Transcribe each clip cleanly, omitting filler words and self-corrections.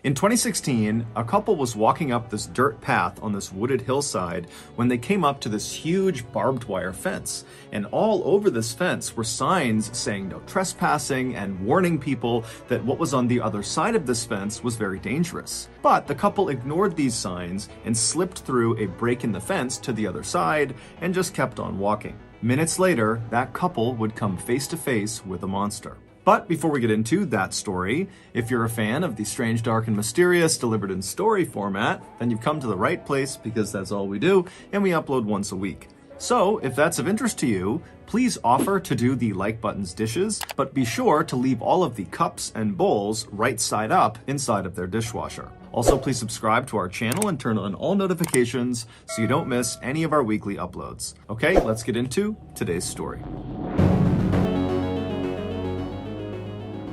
In 2016, a couple was walking up this dirt path on this wooded hillside when they came up to this huge barbed wire fence. And all over this fence were signs saying no trespassing and warning people that what was on the other side of this fence was very dangerous. But the couple ignored these signs and slipped through a break in the fence to the other side and just kept on walking. Minutes later, that couple would come face to face with a monster. But before we get into that story, if you're a fan of the strange, dark, and mysterious delivered in story format, then you've come to the right place because that's all we do, and we upload once a week. So if that's of interest to you, please offer to do the like button's dishes, but be sure to leave all of the cups and bowls right side up inside of their dishwasher. Also, please subscribe to our channel and turn on all notifications so you don't miss any of our weekly uploads. Okay, let's get into today's story.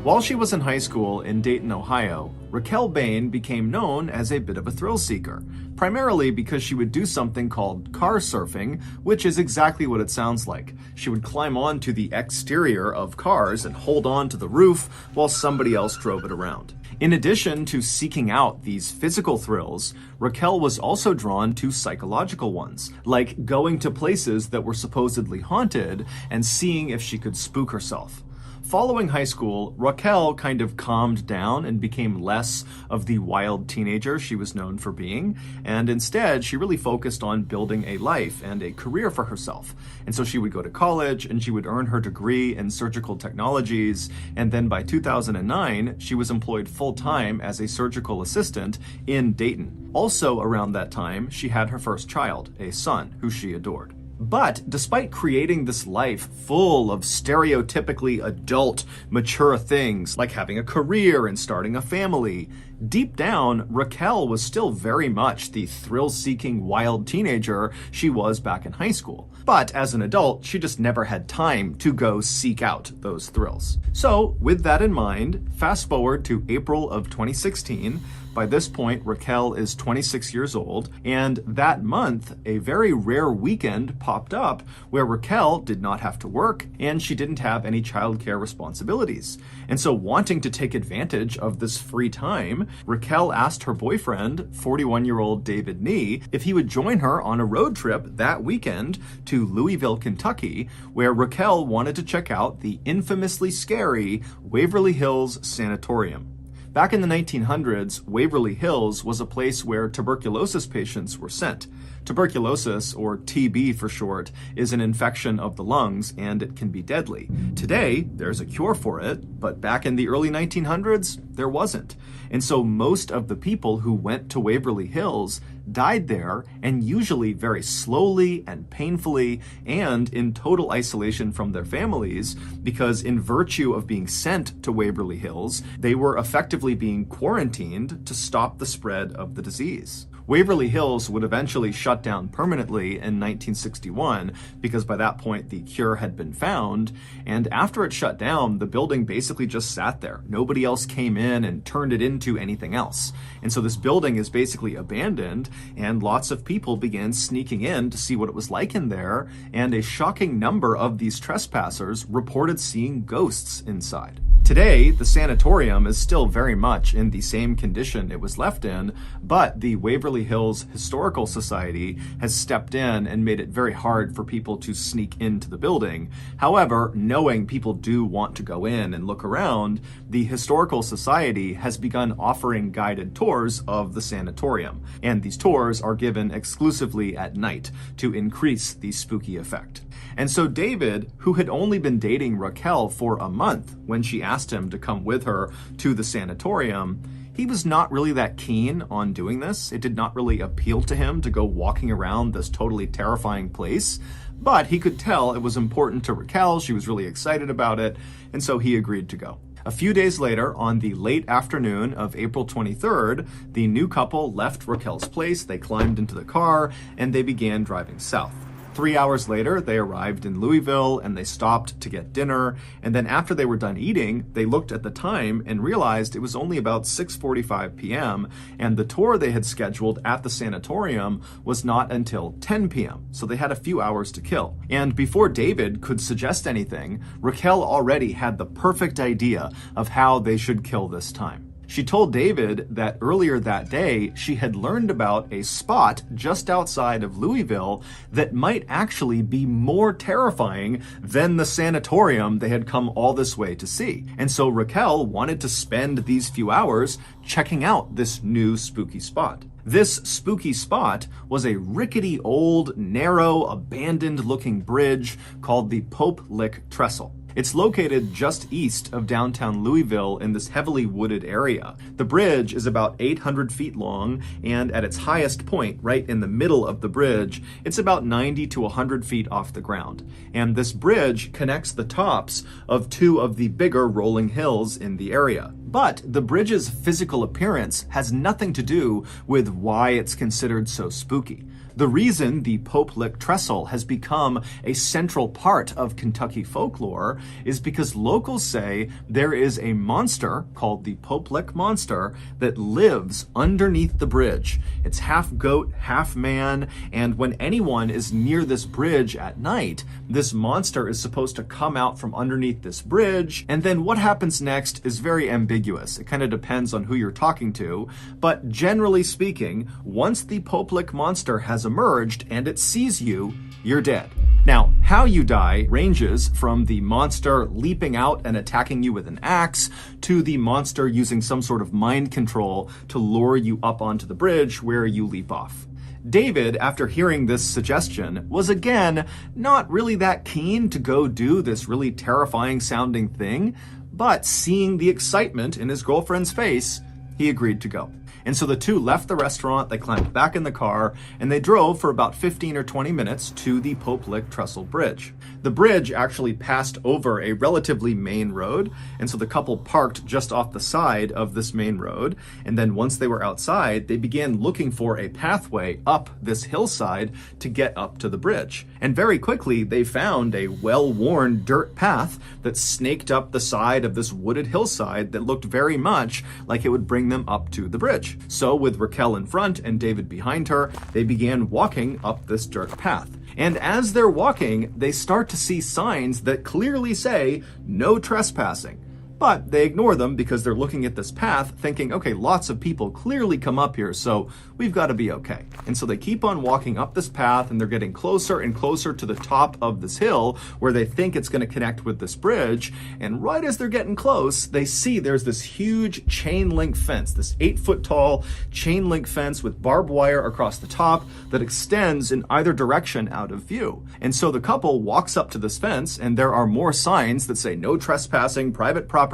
While she was in high school in Dayton, Ohio, Raquel Bain became known as a bit of a thrill seeker, primarily because she would do something called car surfing, which is exactly what it sounds like. She would climb onto the exterior of cars and hold on to the roof while somebody else drove it around. In addition to seeking out these physical thrills, Raquel was also drawn to psychological ones, like going to places that were supposedly haunted and seeing if she could spook herself. Following high school, Raquel kind of calmed down and became less of the wild teenager she was known for being, and instead she really focused on building a life and a career for herself. And so she would go to college and she would earn her degree in surgical technologies, and then by 2009 she was employed full-time as a surgical assistant in Dayton. Also around that time, she had her first child, a son, who she adored. But despite creating this life full of stereotypically adult, mature things like having a career and starting a family, deep down, Raquel was still very much the thrill-seeking wild teenager she was back in high school. But as an adult, she just never had time to go seek out those thrills. So with that in mind, fast forward to April of 2016. By this point, Raquel is 26 years old, and that month, a very rare weekend popped up where Raquel did not have to work and she didn't have any childcare responsibilities. And so wanting to take advantage of this free time, Raquel asked her boyfriend, 41-year-old David Nee, if he would join her on a road trip that weekend to Louisville, Kentucky, where Raquel wanted to check out the infamously scary Waverly Hills Sanatorium. Back in the 1900s, Waverly Hills was a place where tuberculosis patients were sent. Tuberculosis, or TB for short, is an infection of the lungs and it can be deadly. Today, there's a cure for it, but back in the early 1900s, there wasn't. And so most of the people who went to Waverly Hills died there, and usually very slowly and painfully and in total isolation from their families, because in virtue of being sent to Waverly Hills, they were effectively being quarantined to stop the spread of the disease. Waverly Hills would eventually shut down permanently in 1961 because by that point the cure had been found, and after it shut down, the building basically just sat there. Nobody else came in and turned it into anything else. And so this building is basically abandoned, and lots of people began sneaking in to see what it was like in there, and a shocking number of these trespassers reported seeing ghosts inside. Today, the sanatorium is still very much in the same condition it was left in, but the Waverly Hills Historical Society has stepped in and made it very hard for people to sneak into the building. However, knowing people do want to go in and look around, the Historical Society has begun offering guided tours of the sanatorium, and these tours are given exclusively at night to increase the spooky effect. And so David, who had only been dating Raquel for a month when she asked him to come with her to the sanatorium, he was not really that keen on doing this. It did not really appeal to him to go walking around this totally terrifying place, but he could tell it was important to Raquel. She was really excited about it, and so he agreed to go. A few days later, on the late afternoon of April 23rd, the new couple left Raquel's place, they climbed into the car, and they began driving south. 3 hours later, they arrived in Louisville and they stopped to get dinner. And then after they were done eating, they looked at the time and realized it was only about 6:45 p.m. and the tour they had scheduled at the sanatorium was not until 10 p.m. So they had a few hours to kill. And before David could suggest anything, Raquel already had the perfect idea of how they should kill this time. She told David that earlier that day she had learned about a spot just outside of Louisville that might actually be more terrifying than the sanatorium they had come all this way to see. And so Raquel wanted to spend these few hours checking out this new spooky spot. This spooky spot was a rickety old, narrow, abandoned-looking bridge called the Pope Lick Trestle. It's located just east of downtown Louisville in this heavily wooded area. The bridge is about 800 feet long, and at its highest point, right in the middle of the bridge, it's about 90 to 100 feet off the ground. And this bridge connects the tops of two of the bigger rolling hills in the area. But the bridge's physical appearance has nothing to do with why it's considered so spooky. The reason the Pope Lick Trestle has become a central part of Kentucky folklore is because locals say there is a monster called the Pope Lick Monster that lives underneath the bridge. It's half goat, half man, and when anyone is near this bridge at night, this monster is supposed to come out from underneath this bridge, and then what happens next is very ambiguous. It kind of depends on who you're talking to, but generally speaking, once the Pope Lick Monster has emerged and it sees you, you're dead. Now, how you die ranges from the monster leaping out and attacking you with an axe to the monster using some sort of mind control to lure you up onto the bridge where you leap off. David, after hearing this suggestion, was again not really that keen to go do this really terrifying sounding thing, but seeing the excitement in his girlfriend's face, he agreed to go. And so the two left the restaurant, they climbed back in the car, and they drove for about 15 or 20 minutes to the Pope Lick Trestle Bridge. The bridge actually passed over a relatively main road, and so the couple parked just off the side of this main road, and then once they were outside, they began looking for a pathway up this hillside to get up to the bridge. And very quickly, they found a well-worn dirt path that snaked up the side of this wooded hillside that looked very much like it would bring them up to the bridge. So with Raquel in front and David behind her, they began walking up this dirt path. And as they're walking, they start to see signs that clearly say, "No trespassing." But they ignore them because they're looking at this path thinking, okay, lots of people clearly come up here, so we've got to be okay. And so they keep on walking up this path, and they're getting closer and closer to the top of this hill where they think it's going to connect with this bridge. And right as they're getting close, they see there's this huge chain link fence, this 8-foot tall chain link fence with barbed wire across the top that extends in either direction out of view. And so the couple walks up to this fence, and there are more signs that say no trespassing, private property,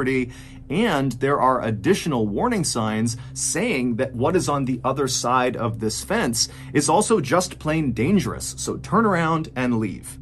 and there are additional warning signs saying that what is on the other side of this fence is also just plain dangerous, so turn around and leave.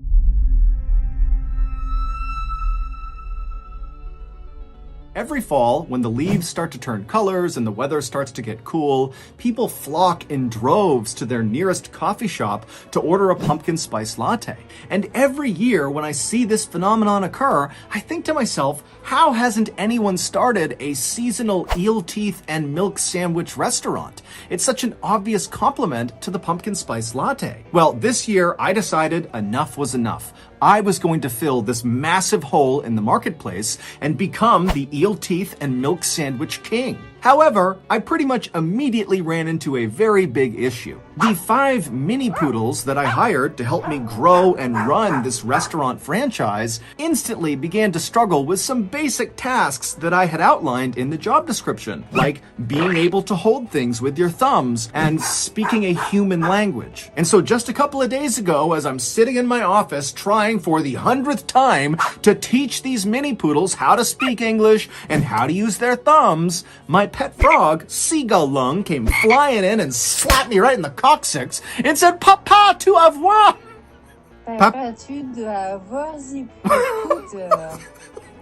Every fall, when the leaves start to turn colors and the weather starts to get cool, people flock in droves to their nearest coffee shop to order a pumpkin spice latte. And every year when I see this phenomenon occur, I think to myself, how hasn't anyone started a seasonal eel teeth and milk sandwich restaurant? It's such an obvious compliment to the pumpkin spice latte. Well, this year I decided enough was enough. I was going to fill this massive hole in the marketplace and become the eel teeth and milk sandwich king. However, I pretty much immediately ran into a very big issue. The 5 mini poodles that I hired to help me grow and run this restaurant franchise instantly began to struggle with some basic tasks that I had outlined in the job description, like being able to hold things with your thumbs and speaking a human language. And so just a couple of days ago, as I'm sitting in my office trying for the 100th time to teach these mini poodles how to speak English and how to use their thumbs, my pet frog, Seagull Lung, came flying in and slapped me right in the coccyx and said, "Papa, tu avoir." Papa, tu dois avoir ZipRecruiter.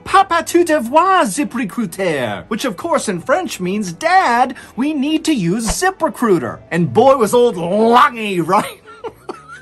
Papa, tu devoir ZipRecruiter, which of course in French means, Dad, we need to use ZipRecruiter. And boy was old Lungy right.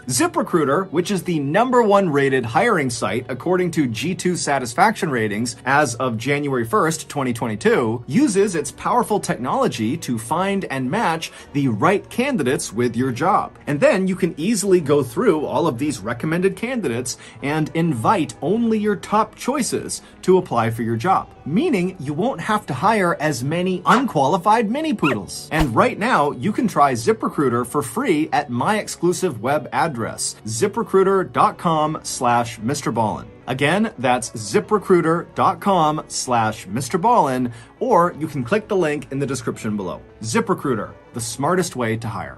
ZipRecruiter, which is the #1 rated hiring site according to G2 satisfaction ratings as of January 1st, 2022, uses its powerful technology to find and match the right candidates with your job. And then you can easily go through all of these recommended candidates and invite only your top choices to apply for your job. meaning you won't have to hire as many unqualified mini poodles. And right now, you can try ZipRecruiter for free at my exclusive web address, ZipRecruiter.com/MrBallen. Again, that's ZipRecruiter.com/MrBallen, or you can click the link in the description below. ZipRecruiter, the smartest way to hire.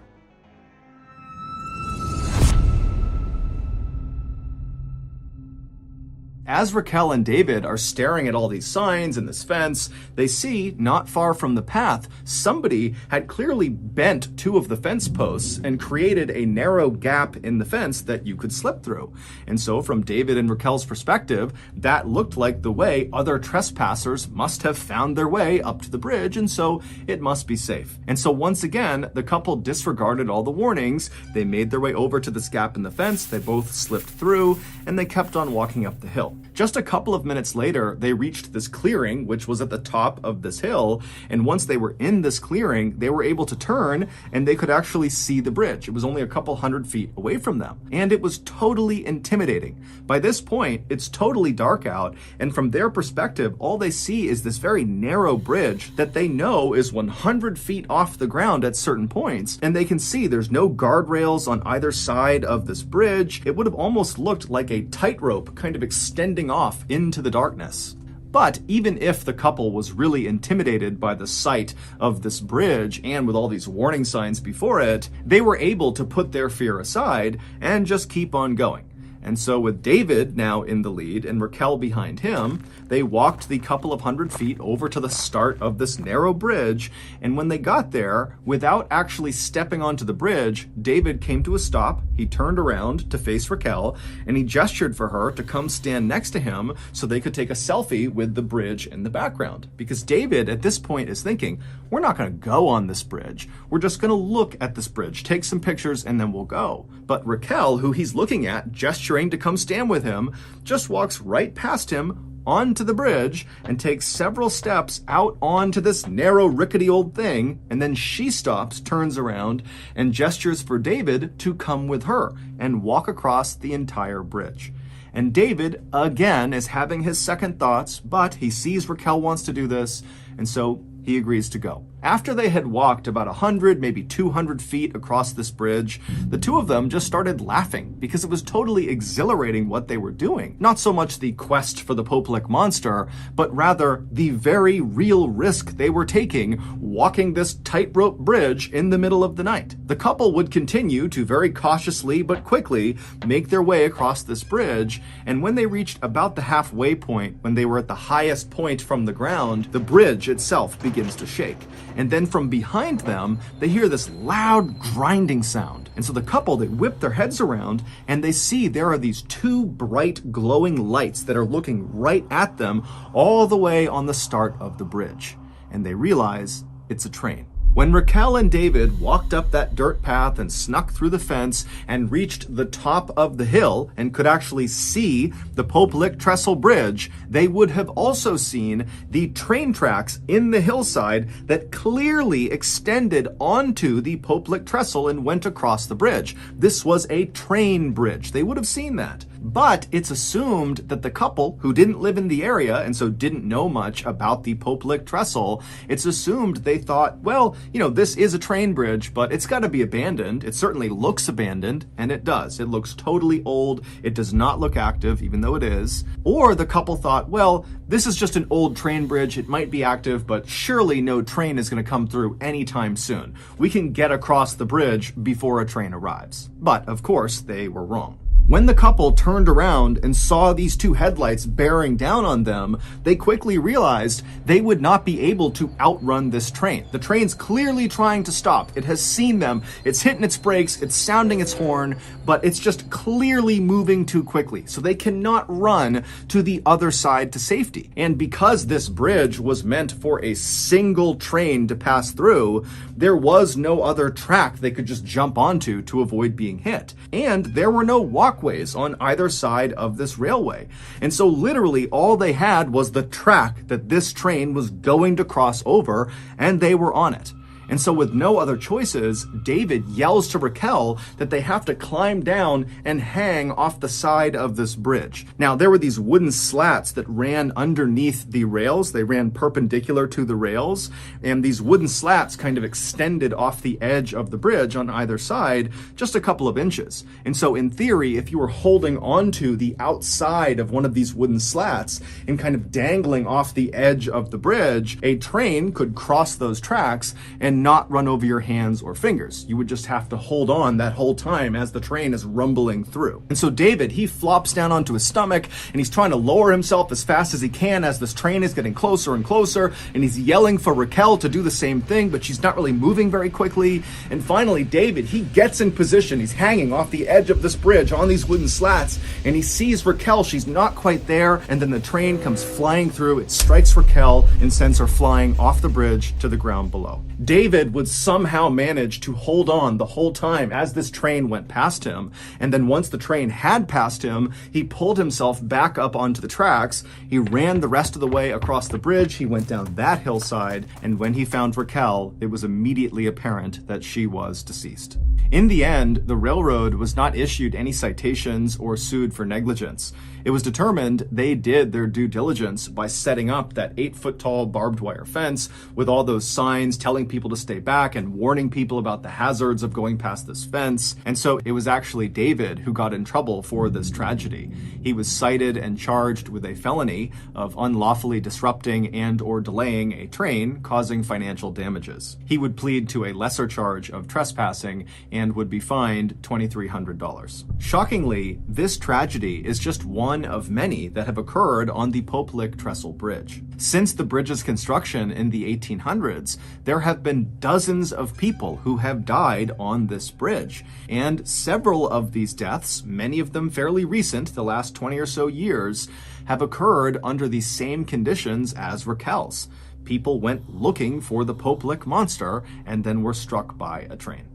As Raquel and David are staring at all these signs and this fence, they see, not far from the path, somebody had clearly bent two of the fence posts and created a narrow gap in the fence that you could slip through. And so from David and Raquel's perspective, that looked like the way other trespassers must have found their way up to the bridge, and so it must be safe. And so once again, the couple disregarded all the warnings. They made their way over to this gap in the fence, they both slipped through, and they kept on walking up the hill. Just a couple of minutes later, they reached this clearing, which was at the top of this hill. And once they were in this clearing, they were able to turn and they could actually see the bridge. It was only a couple hundred feet away from them. And it was totally intimidating. By this point, it's totally dark out. And from their perspective, all they see is this very narrow bridge that they know is 100 feet off the ground at certain points. And they can see there's no guardrails on either side of this bridge. It would have almost looked like a tightrope kind of extending off into the darkness. But even if the couple was really intimidated by the sight of this bridge and with all these warning signs before it, they were able to put their fear aside and just keep on going. And so with David now in the lead and Raquel behind him, they walked the couple of hundred feet over to the start of this narrow bridge. And when they got there, without actually stepping onto the bridge, David came to a stop. He turned around to face Raquel and he gestured for her to come stand next to him so they could take a selfie with the bridge in the background. Because David at this point is thinking, we're not going to go on this bridge. We're just going to look at this bridge, take some pictures, and then we'll go. But Raquel, who he's looking at, gesturing to come stand with him, just walks right past him onto the bridge and takes several steps out onto this narrow, rickety old thing. And then she stops, turns around, and gestures for David to come with her and walk across the entire bridge. And David, again, is having his second thoughts, but he sees Raquel wants to do this, and so he agrees to go. After they had walked about 100, maybe 200 feet across this bridge, the two of them just started laughing because it was totally exhilarating what they were doing. Not so much the quest for the Popelik monster, but rather the very real risk they were taking walking this tightrope bridge in the middle of the night. The couple would continue to very cautiously but quickly make their way across this bridge, and when they reached about the halfway point, when they were at the highest point from the ground, the bridge itself begins to shake. And then from behind them, they hear this loud grinding sound. And so the couple, they whip their heads around and they see there are these two bright glowing lights that are looking right at them all the way on the start of the bridge. And they realize it's a train. When Raquel and David walked up that dirt path and snuck through the fence and reached the top of the hill and could actually see the Popelik Trestle Bridge, they would have also seen the train tracks in the hillside that clearly extended onto the Popelik Trestle and went across the bridge. This was a train bridge. They would have seen that. But it's assumed that the couple, who didn't live in the area and so didn't know much about the Popelik Trestle, it's assumed they thought, well, this is a train bridge, but it's got to be abandoned. It certainly looks abandoned, and it does. It looks totally old. It does not look active, even though it is. Or the couple thought, well, this is just an old train bridge. It might be active, but surely no train is going to come through anytime soon. We can get across the bridge before a train arrives. But, of course, they were wrong. When the couple turned around and saw these two headlights bearing down on them, they quickly realized they would not be able to outrun this train. The train's clearly trying to stop. It has seen them. It's hitting its brakes. It's sounding its horn, but it's just clearly moving too quickly. So they cannot run to the other side to safety. And because this bridge was meant for a single train to pass through, there was no other track they could just jump onto to avoid being hit. And there were no walkways on either side of this railway. And so literally all they had was the track that this train was going to cross over, and they were on it. And so with no other choices, David yells to Raquel that they have to climb down and hang off the side of this bridge. Now, there were these wooden slats that ran underneath the rails. They ran perpendicular to the rails, and these wooden slats kind of extended off the edge of the bridge on either side just a couple of inches. And so in theory, if you were holding onto the outside of one of these wooden slats and kind of dangling off the edge of the bridge, a train could cross those tracks and not run over your hands or fingers. You would just have to hold on that whole time as the train is rumbling through. And so David, he flops down onto his stomach and he's trying to lower himself as fast as he can as this train is getting closer and closer, and he's yelling for Raquel to do the same thing, but she's not really moving very quickly. And finally, David, he gets in position. He's hanging off the edge of this bridge on these wooden slats, and he sees Raquel. She's not quite there, and then the train comes flying through. It strikes Raquel and sends her flying off the bridge to the ground below. David would somehow manage to hold on the whole time as this train went past him, and then once the train had passed him, he pulled himself back up onto the tracks. He ran the rest of the way across the bridge. He went down that hillside, and when he found Raquel, it was immediately apparent that she was deceased. In the end, the railroad was not issued any citations or sued for negligence. It was determined they did their due diligence by setting up that 8-foot-tall barbed wire fence with all those signs telling people to stay back and warning people about the hazards of going past this fence. And so it was actually David who got in trouble for this tragedy. He was cited and charged with a felony of unlawfully disrupting and or delaying a train, causing financial damages. He would plead to a lesser charge of trespassing and would be fined $2,300. Shockingly, this tragedy is just one of many that have occurred on the Poplick Trestle Bridge. Since the bridge's construction in the 1800s, there have been dozens of people who have died on this bridge. And several of these deaths, many of them fairly recent, the last 20 or so years, have occurred under the same conditions as Raquel's. People went looking for the Poplick monster and then were struck by a train.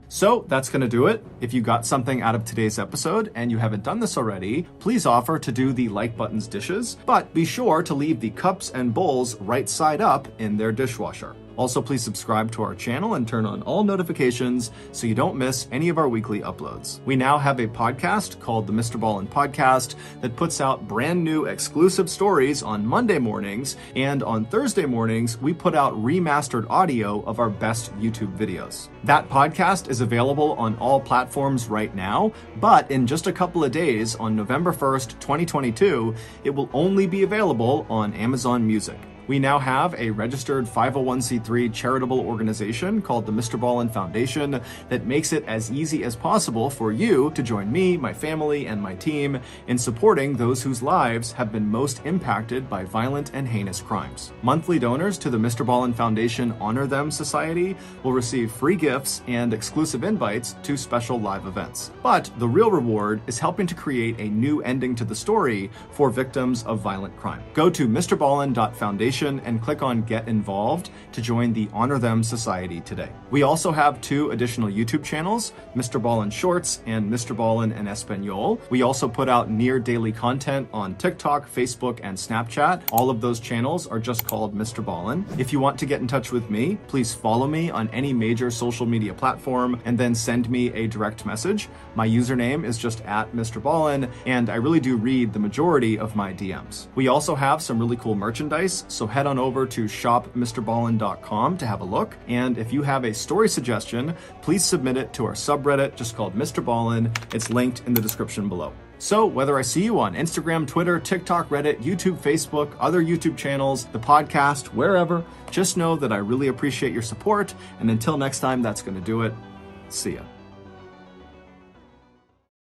So that's going to do it. If you got something out of today's episode and you haven't done this already, please offer to do the like button's dishes, but be sure to leave the cups and bowls right side up in their dishwasher. Also, please subscribe to our channel and turn on all notifications so you don't miss any of our weekly uploads. We now have a podcast called the Mr.Ballen Podcast that puts out brand new exclusive stories on Monday mornings, and on Thursday mornings, we put out remastered audio of our best YouTube videos. That podcast is available on all platforms right now, but in just a couple of days, on November 1st, 2022, it will only be available on Amazon Music. We now have a registered 501c3 charitable organization called the Mr.Ballen Foundation that makes it as easy as possible for you to join me, my family, and my team in supporting those whose lives have been most impacted by violent and heinous crimes. Monthly donors to the Mr.Ballen Foundation Honor Them Society will receive free gifts and exclusive invites to special live events. But the real reward is helping to create a new ending to the story for victims of violent crime. Go to mrballen.foundation and click on Get Involved to join the Honor Them Society today. We also have 2 additional YouTube channels, Mr. Ballen Shorts and Mr. Ballen en Espanol. We also put out near daily content on TikTok, Facebook, and Snapchat. All of those channels are just called Mr. Ballen. If you want to get in touch with me, please follow me on any major social media platform and then send me a direct message. My username is just @Mr. and I really do read the majority of my DMs. We also have some really cool merchandise, so head on over to shopmrballen.com to have a look. And if you have a story suggestion, please submit it to our subreddit just called Mr. Ballen. It's linked in the description below. So whether I see you on Instagram, Twitter, TikTok, Reddit, YouTube, Facebook, other YouTube channels, the podcast, wherever, just know that I really appreciate your support. And until next time, that's going to do it. See ya.